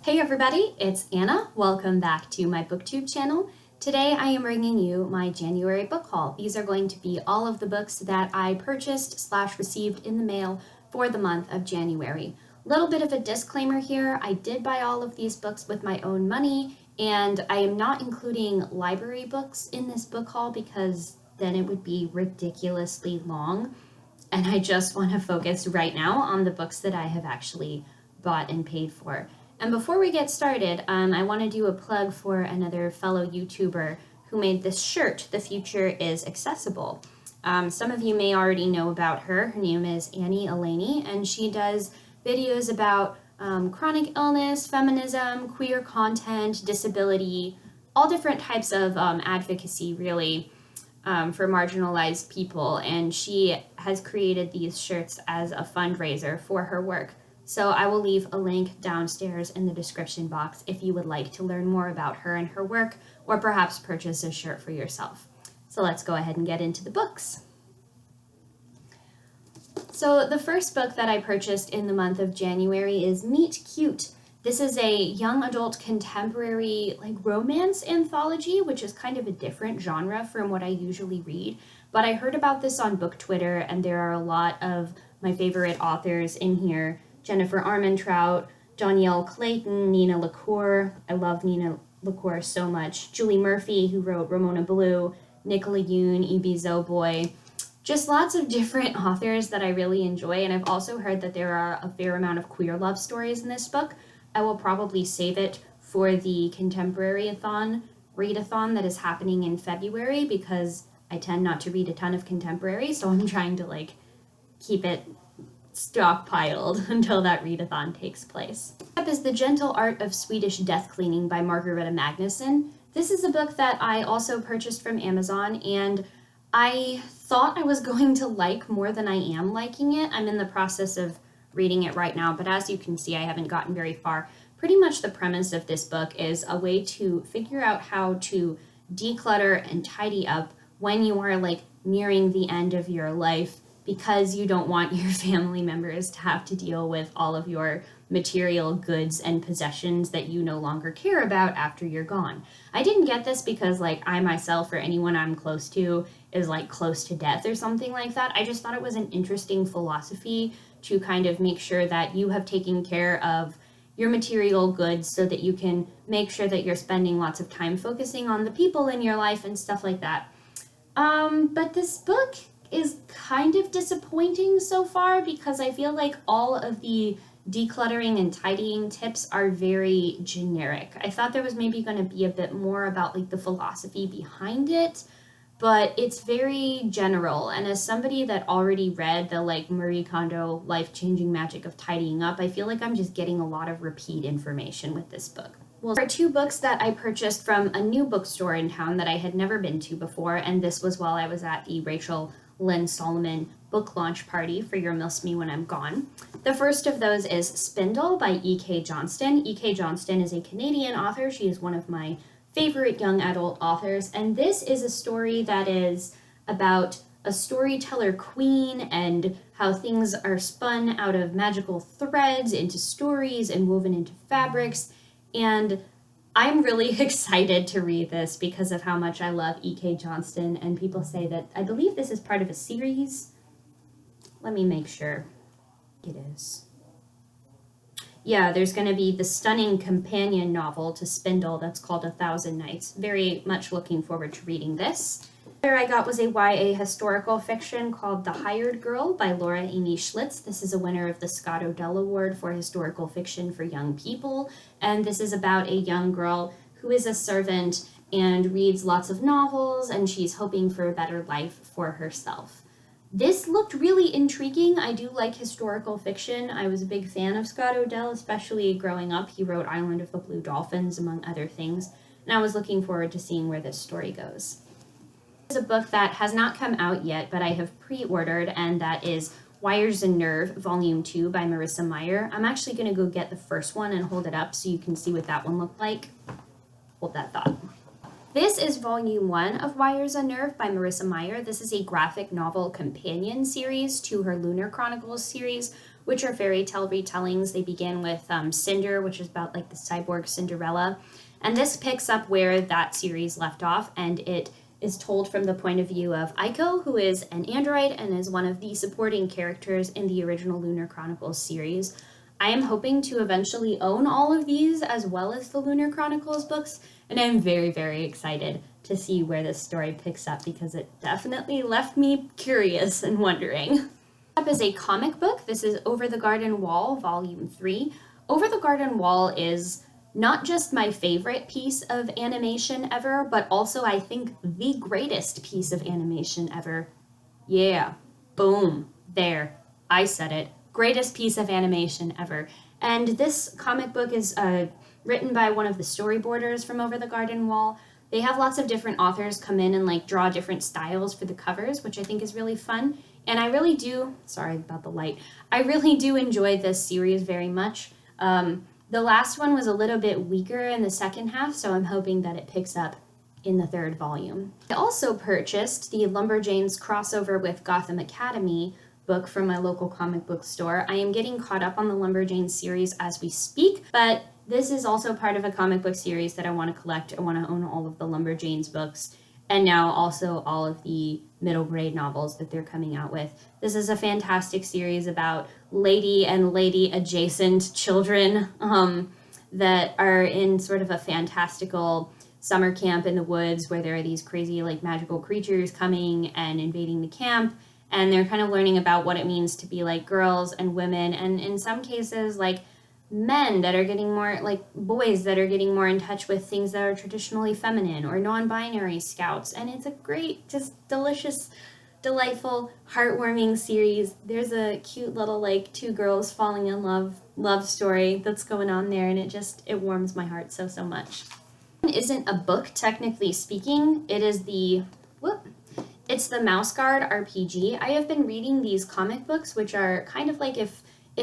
Hey everybody, it's Anna. Welcome back to my BookTube channel. Today I am bringing you my January book haul. These are going to be all of the books that I purchased / received in the mail for the month of January. Little bit of a disclaimer here, I did buy all of these books with my own money, and I am not including library books in this book haul because then it would be ridiculously long, and I just want to focus right now on the books that I have actually bought and paid for. And before we get started, I want to do a plug for another fellow YouTuber who made this shirt, The Future is Accessible. Some of you may already know about her. Her name is Annie Elaney, and she does videos about chronic illness, feminism, queer content, disability, all different types of advocacy, really, for marginalized people. And she has created these shirts as a fundraiser for her work. So I will leave a link downstairs in the description box if you would like to learn more about her and her work, or perhaps purchase a shirt for yourself. So let's go ahead and get into the books. So the first book that I purchased in the month of January is Meet Cute. This is a young adult contemporary romance anthology, which is kind of a different genre from what I usually read. But I heard about this on Book Twitter, and there are a lot of my favorite authors in here. Jennifer Armentrout, Danielle Clayton, Nina LaCour. I love Nina LaCour so much. Julie Murphy, who wrote Ramona Blue, Nicola Yoon, E.B. Zoboy. Just lots of different authors that I really enjoy, and I've also heard that there are a fair amount of queer love stories in this book. I will probably save it for the contemporary-a-thon, read-a-thon that is happening in February, because I tend not to read a ton of contemporary, so I'm trying to keep it stockpiled until that readathon takes place. Next up is The Gentle Art of Swedish Death Cleaning by Margareta Magnusson. This is a book that I also purchased from Amazon, and I thought I was going to like more than I am liking it. I'm in the process of reading it right now, but as you can see, I haven't gotten very far. Pretty much the premise of this book is a way to figure out how to declutter and tidy up when you are nearing the end of your life, because you don't want your family members to have to deal with all of your material goods and possessions that you no longer care about after you're gone. I didn't get this because I myself or anyone I'm close to is close to death or something like that. I just thought it was an interesting philosophy to kind of make sure that you have taken care of your material goods so that you can make sure that you're spending lots of time focusing on the people in your life and stuff like that. But this book is kind of disappointing so far because I feel like all of the decluttering and tidying tips are very generic. I thought there was maybe going to be a bit more about the philosophy behind it, but it's very general. And as somebody that already read the Marie Kondo Life-Changing Magic of Tidying Up, I feel like I'm just getting a lot of repeat information with this book. Well, there are two books that I purchased from a new bookstore in town that I had never been to before, and this was while I was at the Rachel Lynn Solomon book launch party for Your Miss Me When I'm Gone. The first of those is Spindle by E.K. Johnston. E.K. Johnston is a Canadian author. She is one of my favorite young adult authors, and this is a story that is about a storyteller queen and how things are spun out of magical threads into stories and woven into fabrics, and I'm really excited to read this because of how much I love E.K. Johnston, and people say that I believe this is part of a series. Let me make sure it is. Yeah, there's going to be the stunning companion novel to Spindle that's called 1,000 Nights. Very much looking forward to reading this. The other I got was a YA historical fiction called The Hired Girl by Laura Amy Schlitz. This is a winner of the Scott Odell Award for Historical Fiction for Young People, and this is about a young girl who is a servant and reads lots of novels, and she's hoping for a better life for herself. This looked really intriguing. I do like historical fiction. I was a big fan of Scott Odell, especially growing up. He wrote Island of the Blue Dolphins, among other things, and I was looking forward to seeing where this story goes. There's a book that has not come out yet, but I have pre-ordered, and that is Wires and Nerve, Volume 2 by Marissa Meyer. I'm actually going to go get the first one and hold it up so you can see what that one looked like. Hold that thought. This is Volume 1 of Wires and Nerve by Marissa Meyer. This is a graphic novel companion series to her Lunar Chronicles series, which are fairy tale retellings. They begin with Cinder, which is about like the cyborg Cinderella. And this picks up where that series left off, and it is told from the point of view of Aiko, who is an android and is one of the supporting characters in the original Lunar Chronicles series. I am hoping to eventually own all of these as well as the Lunar Chronicles books, and I'm very, very excited to see where this story picks up because it definitely left me curious and wondering. Up is a comic book. This is Over the Garden Wall, Volume 3. Over the Garden Wall is not just my favorite piece of animation ever, but also I think the greatest piece of animation ever. Yeah, boom, there, I said it. Greatest piece of animation ever. And this comic book is written by one of the storyboarders from Over the Garden Wall. They have lots of different authors come in and like draw different styles for the covers, which I think is really fun. And I really do, sorry about the light, I really do enjoy this series very much. The last one was a little bit weaker in the second half, so I'm hoping that it picks up in the third volume. I also purchased the Lumberjanes crossover with Gotham Academy book from my local comic book store. I am getting caught up on the Lumberjanes series as we speak, but this is also part of a comic book series that I want to collect. I want to own all of the Lumberjanes books, and now also all of the middle grade novels that they're coming out with. This is a fantastic series about lady and lady adjacent children that are in sort of a fantastical summer camp in the woods where there are these crazy like magical creatures coming and invading the camp, and they're kind of learning about what it means to be like girls and women, and in some cases like men that are getting more, like boys that are getting more in touch with things that are traditionally feminine, or non-binary scouts. And it's a great, just delicious, delightful, heartwarming series. There's a cute little like two girls falling in love story that's going on there, and it warms my heart so much. It isn't a book technically speaking. It is it's the Mouthguard RPG. I have been reading these comic books, which are kind of like if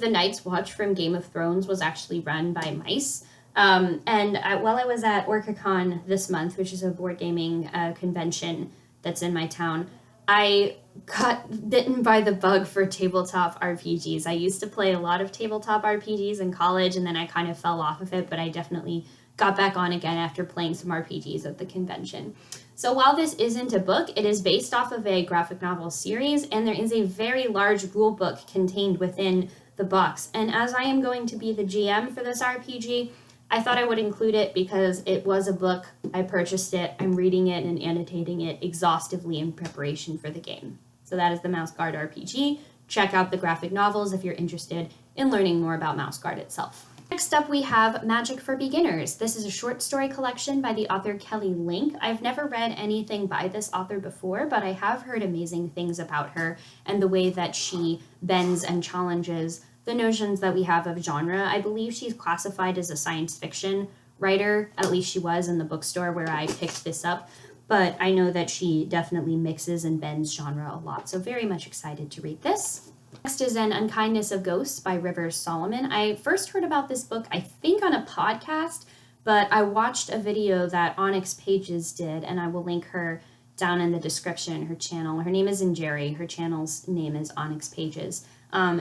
the Night's Watch from Game of Thrones was actually run by mice. While I was at OrcaCon this month, which is a board gaming convention that's in my town, I got bitten by the bug for tabletop RPGs. I used to play a lot of tabletop RPGs in college, and then I kind of fell off of it, but I definitely got back on again after playing some RPGs at the convention. So while this isn't a book, it is based off of a graphic novel series, and there is a very large rule book contained within the box. And as I am going to be the GM for this RPG, I thought I would include it because it was a book. I purchased it, I'm reading it and annotating it exhaustively in preparation for the game. So that is the Mouthguard RPG. Check out the graphic novels if you're interested in learning more about Mouthguard itself. Next up, we have Magic for Beginners. This is a short story collection by the author Kelly Link. I've never read anything by this author before, but I have heard amazing things about her and the way that she bends and challenges the notions that we have of genre. I believe she's classified as a science fiction writer, at least she was in the bookstore where I picked this up, but I know that she definitely mixes and bends genre a lot, so very much excited to read this. Next is an Unkindness of Ghost by Rivers Solomon. I first heard about this book, I think, on a podcast, but I watched a video that Onyx Pages did, and I will link her down in the description, her channel. Her name is Jerry. Her channel's name is Onyx Pages.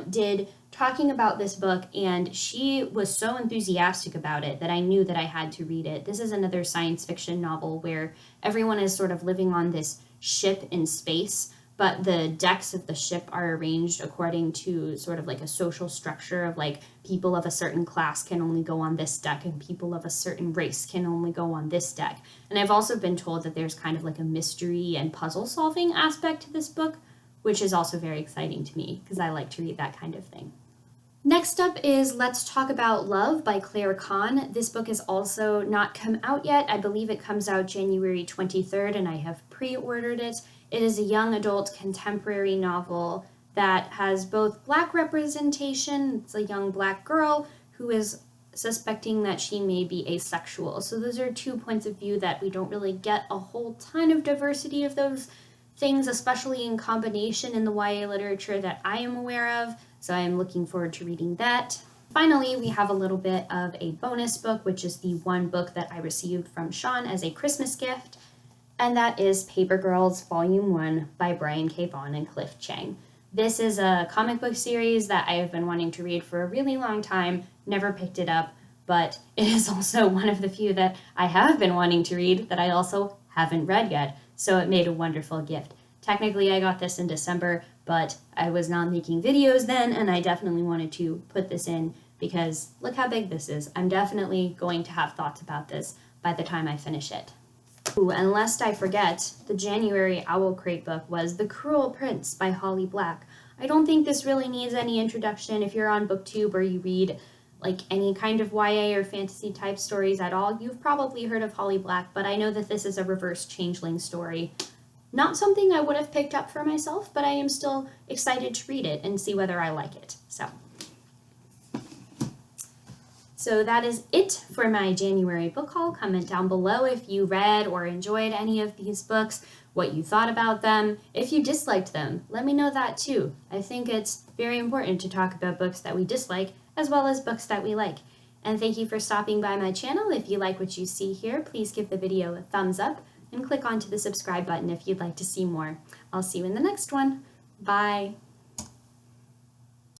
Did talking about this book, and she was so enthusiastic about it that I knew that I had to read it. This is another science fiction novel where everyone is sort of living on this ship in space, but the decks of the ship are arranged according to sort of like a social structure of like people of a certain class can only go on this deck and people of a certain race can only go on this deck. And I've also been told that there's kind of like a mystery and puzzle solving aspect to this book, which is also very exciting to me because I like to read that kind of thing. Next up is Let's Talk About Love by Claire Kahn. This book is also not come out yet. I believe it comes out January 23rd, and I have pre-ordered it. It is a young adult contemporary novel that has both Black representation. It's a young Black girl who is suspecting that she may be asexual. So those are 2 points of view that we don't really get a whole ton of diversity of those things, especially in combination in the YA literature that I am aware of. So I am looking forward to reading that. Finally, we have a little bit of a bonus book, which is the one book that I received from Sean as a Christmas gift, and that is Paper Girls Volume 1 by Brian K. Vaughan and Cliff Chang. This is a comic book series that I have been wanting to read for a really long time, never picked it up, but it is also one of the few that I have been wanting to read that I also haven't read yet, so it made a wonderful gift. Technically, I got this in December, but I was not making videos then, and I definitely wanted to put this in because look how big this is. I'm definitely going to have thoughts about this by the time I finish it. Ooh, and lest I forget, the January Owl Crate book was The Cruel Prince by Holly Black. I don't think this really needs any introduction. If you're on BookTube or you read like any kind of YA or fantasy type stories at all, you've probably heard of Holly Black, but I know that this is a reverse changeling story. Not something I would have picked up for myself, but I am still excited to read it and see whether I like it. So that is it for my January book haul. Comment down below if you read or enjoyed any of these books, what you thought about them. If you disliked them, let me know that too. I think it's very important to talk about books that we dislike as well as books that we like. And thank you for stopping by my channel. If you like what you see here, please give the video a thumbs up and click onto the subscribe button if you'd like to see more. I'll see you in the next one. Bye.